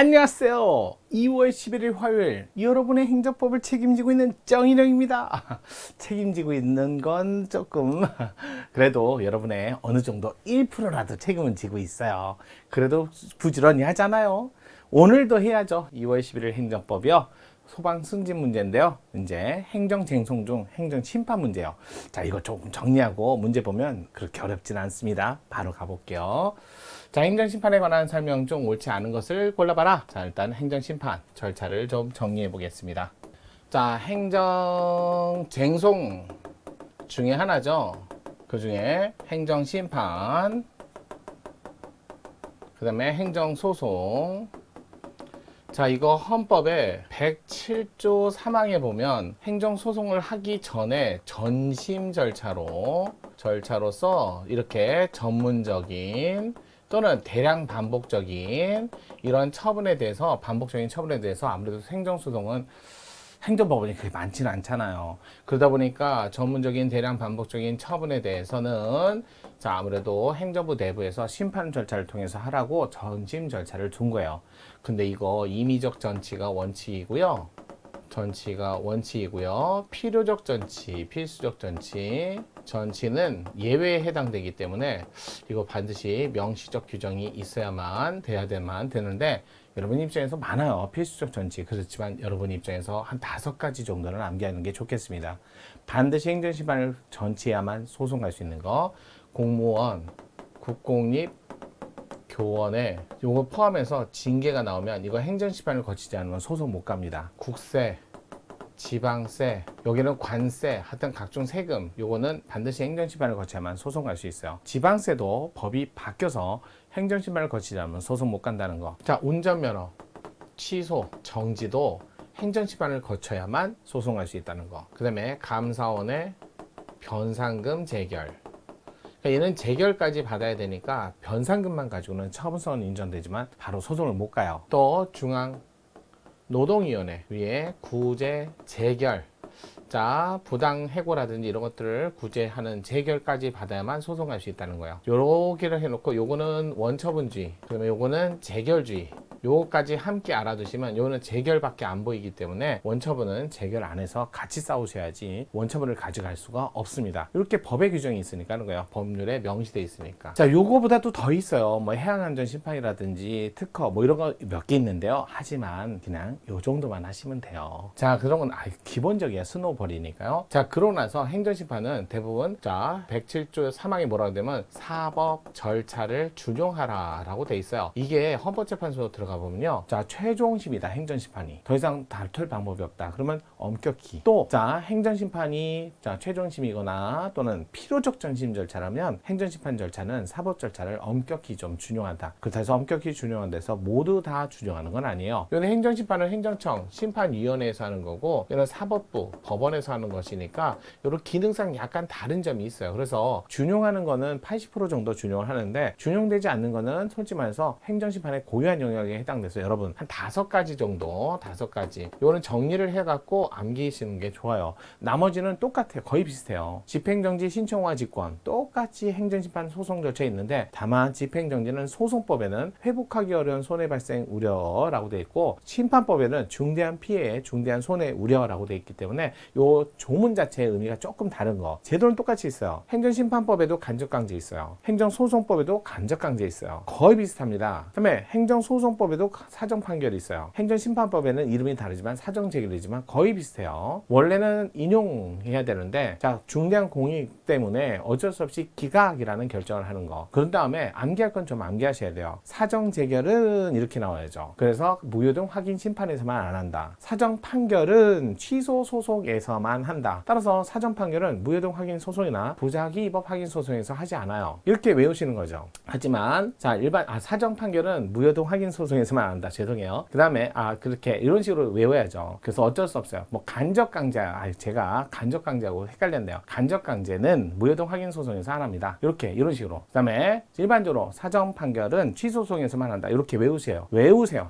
안녕하세요. 2월 11일 화요일 여러분의 행정법을 책임지고 있는 정인영입니다. 책임지고 있는 건 조금 그래도 여러분의 어느 정도 1%라도 책임은 지고 있어요. 그래도 부지런히 하잖아요. 오늘도 해야죠. 2월 11일 행정법이요. 소방 승진 문제인데요. 이제 행정쟁송 중 행정심판 문제요. 자, 이거 조금 정리하고 문제 보면 그렇게 어렵진 않습니다. 바로 가볼게요. 자, 행정심판에 관한 설명 중 옳지 않은 것을 골라봐라. 자, 일단 행정심판 절차를 좀 정리해 보겠습니다. 자, 행정쟁송 중에 하나죠. 그 중에 행정심판, 그 다음에 행정소송. 자, 이거 헌법의 107조 3항에 보면 행정소송을 하기 전에 전심 절차로서 이렇게 전문적인 또는 대량 반복적인 이런 처분에 대해서, 반복적인 처분에 대해서 아무래도 행정소송은 행정법원이 그렇게 많지는 않잖아요. 그러다 보니까 전문적인 대량 반복적인 처분에 대해서는 자, 아무래도 행정부 내부에서 심판 절차를 통해서 하라고 전심 절차를 둔 거예요. 근데 이거 임의적 전치가 원칙이고요. 필요적 전치, 필수적 전치는 예외에 해당되기 때문에 이거 반드시 명시적 규정이 있어야만 되는데 여러분 입장에서 많아요. 필수적 전치. 그렇지만 여러분 입장에서 한 5가지 정도는 암기하는 게 좋겠습니다. 반드시 행정심판을 전치해야만 소송 갈 수 있는 거. 공무원, 국공립, 교원에 요거 포함해서 징계가 나오면 이거 행정심판을 거치지 않으면 소송 못 갑니다. 국세, 지방세, 여기는 관세, 하여튼 각종 세금, 요거는 반드시 행정심판을 거쳐야만 소송 갈 수 있어요. 지방세도 법이 바뀌어서 행정심판을 거치지 않으면 소송 못 간다는 거. 자, 운전면허 취소, 정지도 행정심판을 거쳐야만 소송할 수 있다는 거. 그 다음에 감사원의 변상금 재결. 그러니까 얘는 재결까지 받아야 되니까 변상금만 가지고는 처분서는 인정되지만 바로 소송을 못 가요. 또 중앙노동위원회 위에 구제 재결. 자, 부당해고라든지 이런 것들을 구제하는 재결까지 받아야만 소송할 수 있다는 거예요. 요렇게를 해놓고 요거는 원처분주의, 그러면 요거는 재결주의. 요거까지 함께 알아두시면 요거는 재결밖에 안 보이기 때문에 원처분은 재결 안에서 같이 싸우셔야지 원처분을 가져갈 수가 없습니다. 이렇게 법의 규정이 있으니까 하는 거예요. 법률에 명시되어 있으니까. 자, 요거보다도 더 있어요. 뭐 해양안전심판이라든지 특허 뭐 이런 거 몇 개 있는데요. 하지만 그냥 요 정도만 하시면 돼요. 자, 그런 건 기본적이야. 스노우볼이니까요. 자, 그러고 나서 행정심판은 대부분 자 107조 3항이 뭐라고 되면 사법 절차를 준용하라 라고 돼 있어요. 이게 헌법재판소 들어가 보면요. 자, 최종심이다. 행정심판이. 더 이상 다툴 방법이 없다. 그러면 엄격히. 또, 자, 행정심판이 자, 최종심이거나 또는 필요적 전심 절차라면 행정심판 절차는 사법 절차를 엄격히 좀 준용한다. 그렇다 해서 엄격히 준용한 데서 모두 다 준용하는 건 아니에요. 이거는 행정심판은 행정청, 심판위원회에서 하는 거고, 이거는 사법부, 법원에서 하는 것이니까 이런 기능상 약간 다른 점이 있어요. 그래서 준용하는 거는 80% 정도 준용을 하는데 준용되지 않는 거는 솔직히 말해서 행정심판의 고유한 영역에 해당돼서 여러분 한 5가지 정도, 5가지 이거는 정리를 해갖고 암기시는 게 좋아요. 나머지는 똑같아요. 거의 비슷해요. 집행정지 신청과 직권 똑같이 행정심판 소송 절차에 있는데 다만 집행정지는 소송법에는 회복하기 어려운 손해 발생 우려라고 되어 있고 심판법에는 중대한 피해, 중대한 손해 우려라고 되어 있기 때문에 요 조문 자체의 의미가 조금 다른 거. 제도는 똑같이 있어요. 행정심판법에도 간접강제 있어요. 행정소송법에도 간접강제 있어요. 거의 비슷합니다. 그다음에 행정소송법에도 사정 판결이 있어요. 행정심판법에는 이름이 다르지만 사정 재결이지만 거의 비슷해요. 원래는 인용해야 되는데 자, 중대한 공익 때문에 어쩔 수 없이 기각이라는 결정을 하는 거. 그런 다음에 암기할 건 좀 암기하셔야 돼요. 사정 재결은 이렇게 나와야죠. 그래서 무효등 확인 심판에서만 안 한다. 사정 판결은 취소 소송에서만 한다. 따라서 사정 판결은 무효등 확인 소송이나 부작위 위법 확인 소송에서 하지 않아요. 이렇게 외우시는 거죠. 하지만 자, 사정 판결은 무효등 확인 소송에서만 한다. 죄송해요. 그 다음에 그렇게 이런 식으로 외워야죠. 그래서 어쩔 수 없어요. 뭐 간접강제, 제가 간접강제하고 헷갈렸네요. 간접강제는 무효등 확인 소송에서 안 합니다. 이런 식으로. 그 다음에 일반적으로 사정 판결은 취소소송에서만 한다. 이렇게 외우세요.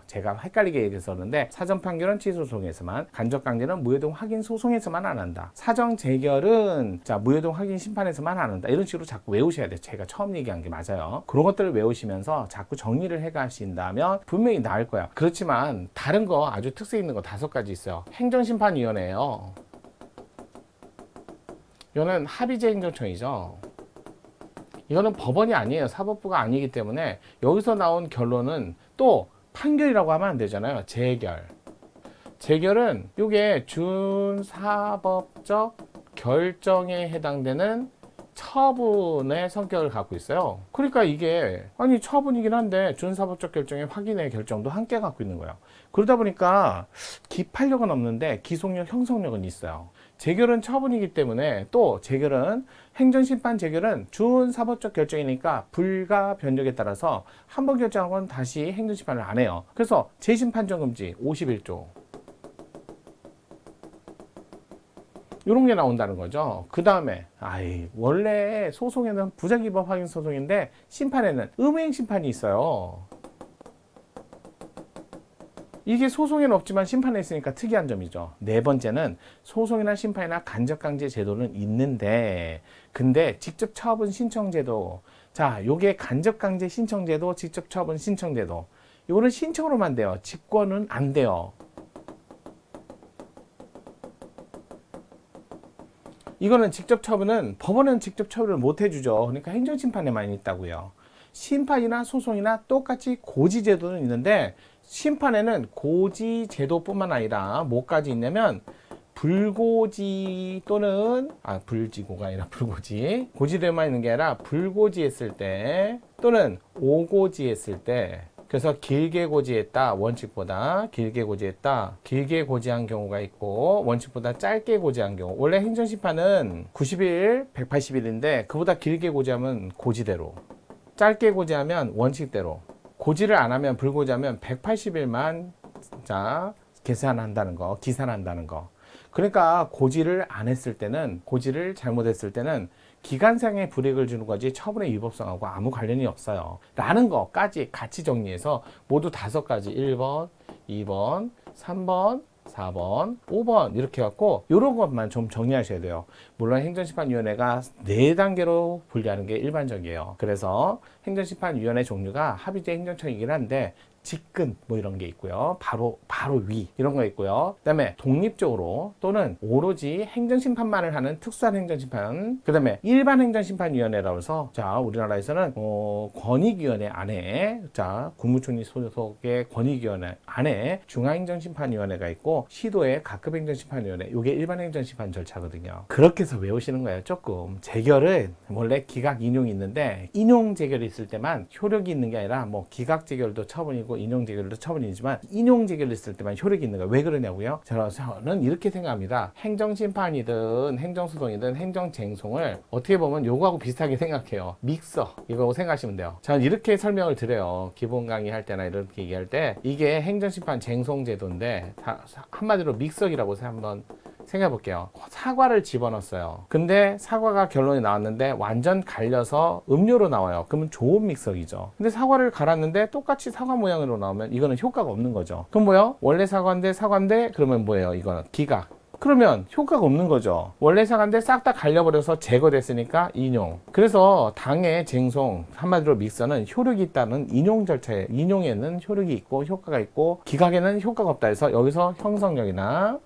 제가 헷갈리게 얘기했었는데 사정 판결은 취소소송에서만, 간접강제는 무효등 확인 소송에서만 안 한다. 사정 재결은 자, 무효등 확인 심판에서만 안 한다. 이런 식으로 자꾸 외우셔야 돼요. 제가 처음 얘기한 게 맞아요. 그런 것들을 외우시면서 자꾸 정리를 해 가신다면 분명히 분명히 나을 거야. 그렇지만 다른 거 아주 특색 있는 거 5가지 있어요. 행정심판위원회예요. 이거는 합의제 행정청이죠. 이거는 법원이 아니에요. 사법부가 아니기 때문에 여기서 나온 결론은 또 판결이라고 하면 안 되잖아요. 재결. 재결은 이게 준사법적 결정에 해당되는 처분의 성격을 갖고 있어요. 그러니까 이게 아니 처분이긴 한데 준사법적 결정의 확인의 결정도 함께 갖고 있는 거예요. 그러다 보니까 기판력은 없는데 기속력, 형성력은 있어요. 재결은 처분이기 때문에 또 재결은 행정심판 재결은 준사법적 결정이니까 불가 변력에 따라서 한 번 결정하고는 다시 행정심판을 안 해요. 그래서 재심판정금지 51조 이런 게 나온다는 거죠. 그 다음에 원래 소송에는 부작위법 확인 소송인데 심판에는 의무행 심판이 있어요. 이게 소송에는 없지만 심판에 있으니까 특이한 점이죠. 네 번째는 소송이나 심판이나 간접강제 제도는 있는데 근데 직접 처분 신청제도, 자 요게 간접강제 신청제도, 직접 처분 신청제도, 요거는 신청으로만 돼요. 직권은 안 돼요. 이거는 직접 처분은 법원은 직접 처분을 못 해주죠. 그러니까 행정심판에만 있다고요. 심판이나 소송이나 똑같이 고지제도는 있는데 심판에는 고지제도뿐만 아니라 뭐까지 있냐면 불고지 또는 불지고가 아니라 불고지, 고지대만 있는 게 아니라 불고지했을 때 또는 오고지했을 때, 그래서 길게 고지했다, 원칙보다 길게 고지했다, 길게 고지한 경우가 있고 원칙보다 짧게 고지한 경우. 원래 행정심판은 90일, 180일인데 그보다 길게 고지하면 고지대로, 짧게 고지하면 원칙대로, 고지를 안 하면 불고지하면 180일만 계산한다는 거, 기산한다는 거. 그러니까 고지를 안 했을 때는, 고지를 잘못했을 때는 기간상의 불이익을 주는 거지 처분의 위법성하고 아무 관련이 없어요 라는 거까지 같이 정리해서 모두 5가지 1번, 2번, 3번, 4번, 5번 이렇게 해갖고 이런 것만 좀 정리하셔야 돼요. 물론 행정심판위원회가 4단계로 분리하는 게 일반적이에요. 그래서 행정심판위원회 종류가 합의제 행정청이긴 한데 직근 뭐 이런 게 있고요. 바로 위 이런 거 있고요. 그 다음에 독립적으로 또는 오로지 행정심판만을 하는 특수한 행정심판, 그 다음에 일반 행정심판위원회라고 해서 우리나라에서는 권익위원회 안에 국무총리 소속의 권익위원회 안에 중앙행정심판위원회가 있고 시도의 각급행정심판위원회, 이게 일반 행정심판 절차거든요. 그렇게 해서 외우시는 거예요. 조금 재결은 원래 기각 인용이 있는데 인용 재결이 있을 때만 효력이 있는 게 아니라 뭐 기각 재결도 처분이고 인용 재결도 처분이지만 인용 재결을 했을 때만 효력이 있는 거예요. 왜 그러냐고요? 저는 이렇게 생각합니다. 행정심판이든 행정소송이든 행정쟁송을 어떻게 보면 요거하고 비슷하게 생각해요. 믹서 이거하고 생각하시면 돼요. 저는 이렇게 설명을 드려요. 기본 강의 할 때나 이렇게 얘기할 때 이게 행정심판 쟁송제도인데 한마디로 믹서기라고 한번 생각해 볼게요. 사과를 집어넣었어요. 근데 사과가 결론이 나왔는데 완전 갈려서 음료로 나와요. 그러면 좋은 믹서기죠. 근데 사과를 갈았는데 똑같이 사과 모양으로 나오면 이거는 효과가 없는 거죠. 그럼 뭐예요? 원래 사과인데 그러면 뭐예요? 이거는 기각. 그러면 효과가 없는 거죠. 원래 사과인데 싹 다 갈려버려서 제거됐으니까 인용. 그래서 당의 쟁송, 한마디로 믹서는 효력이 있다는 인용 절차에, 인용에는 효력이 있고 효과가 있고 기각에는 효과가 없다 해서 여기서 형성력이나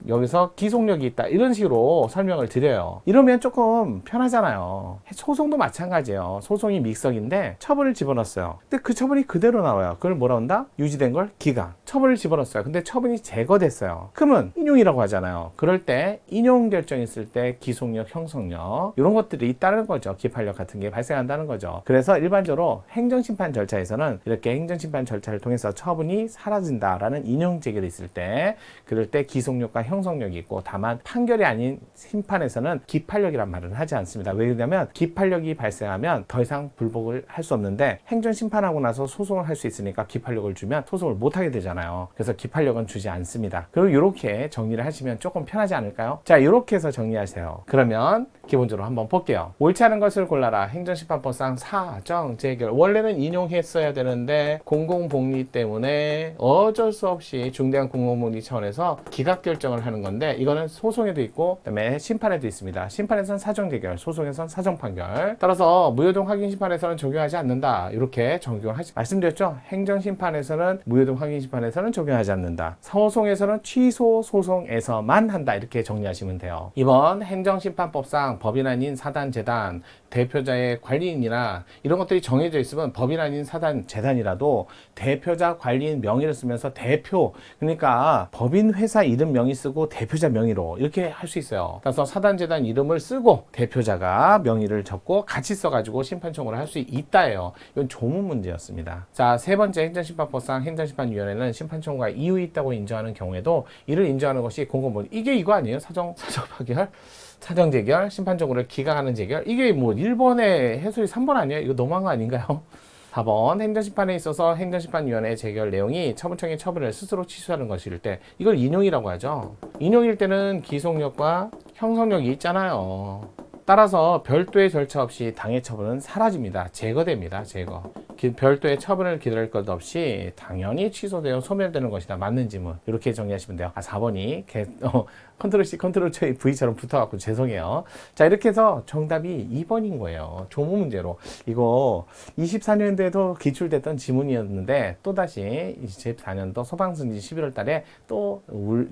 여기서 기속력이 있다 이런 식으로 설명을 드려요. 이러면 조금 편하잖아요. 소송도 마찬가지예요. 소송이 믹서기인데 처분을 집어넣었어요. 근데 그 처분이 그대로 나와요. 그걸 뭐라 한다? 유지된 걸 기각. 처분을 집어넣었어요. 근데 처분이 제거됐어요. 그러면 인용이라고 하잖아요. 그럴 때 인용 결정이 있을 때 기속력, 형성력 이런 것들이 있다는 거죠. 기판력 같은 게 발생한다는 거죠. 그래서 일반적으로 행정심판 절차에서는 이렇게 행정심판 절차를 통해서 처분이 사라진다라는 인용 재결이 있을 때, 그럴 때 기속력과 형성력이 있고, 다만 판결이 아닌 심판에서는 기판력이란 말은 하지 않습니다. 왜 그러냐면 기판력이 발생하면 더 이상 불복을 할 수 없는데 행정심판하고 나서 소송을 할 수 있으니까 기판력을 주면 소송을 못 하게 되잖아요. 없잖아요. 그래서 기판력은 주지 않습니다. 그리고 이렇게 정리를 하시면 조금 편하지 않을까요? 자, 이렇게 해서 정리하세요. 그러면 기본적으로 한번 볼게요. 옳지 않은 것을 골라라. 행정심판법상 사정재결. 원래는 인용했어야 되는데 공공복리 때문에 어쩔 수 없이 중대한 공공복리 차원에서 기각결정을 하는 건데, 이거는 소송에도 있고 그다음에 심판에도 있습니다. 심판에서는 사정재결, 소송에서는 사정판결. 따라서 무효동 확인심판에서는 적용하지 않는다. 이렇게 적용하지 말씀드렸죠. 행정심판에서는 무효동 확인심판에서는 적용하지 않는다. 소송에서는 취소 소송에서만 한다. 이렇게 정리하시면 돼요. 이번 행정심판법상 법인 아닌 사단, 재단, 대표자의 관리인이나 이런 것들이 정해져 있으면 법인 아닌 사단, 재단이라도 대표자 관리인 명의를 쓰면서 대표, 그러니까 법인 회사 이름 명의 쓰고 대표자 명의로 이렇게 할 수 있어요. 그래서 사단, 재단 이름을 쓰고 대표자가 명의를 적고 같이 써가지고 심판 청구를 할 수 있다예요. 이건 조문 문제였습니다. 자, 세 번째, 행정심판법상 행정심판위원회는 심판 청구가 이유 있다고 인정하는 경우에도 이를 인정하는 것이 공공복리. 이게 이거 아니에요? 사정판결? 사정재결, 심판청구를 기각하는 재결. 이게 뭐 1번의 해설이 3번 아니에요? 이거 너무한 거 아닌가요? 4번, 행정심판에 있어서 행정심판위원회 재결 내용이 처분청의 처분을 스스로 취소하는 것일 때 이걸 인용이라고 하죠. 인용일 때는 기속력과 형성력이 있잖아요. 따라서 별도의 절차 없이 당해 처분은 사라집니다. 제거됩니다. 제거. 별도의 처분을 기다릴 것 없이 당연히 취소되어 소멸되는 것이다. 맞는 지문. 이렇게 정리하시면 돼요. 4번이 컨트롤 C, 컨트롤 V처럼 붙어갖고 죄송해요. 자, 이렇게 해서 정답이 2번인 거예요. 조문 문제로. 이거 24년도에도 기출됐던 지문이었는데 또다시 24년도 소방선지 11월 달에 또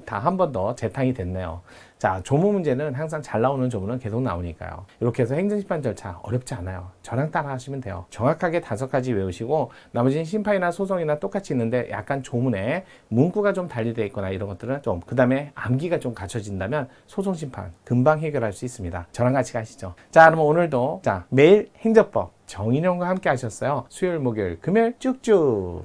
다 한 번 더 재탕이 됐네요. 자, 조문 문제는 항상 잘 나오는 조문은 계속 나오니까요. 이렇게 해서 행정심판 절차 어렵지 않아요. 저랑 따라 하시면 돼요. 정확하게 5가지 외우시고 나머지는 심판이나 소송이나 똑같이 있는데 약간 조문에 문구가 좀 달리되어 있거나 이런 것들은 좀, 그 다음에 암기가 좀 갖춰진다면 소송심판 금방 해결할 수 있습니다. 저랑 같이 가시죠. 자, 그러면 오늘도 자, 매일 행정법 정인용과 함께 하셨어요. 수요일, 목요일, 금요일 쭉쭉.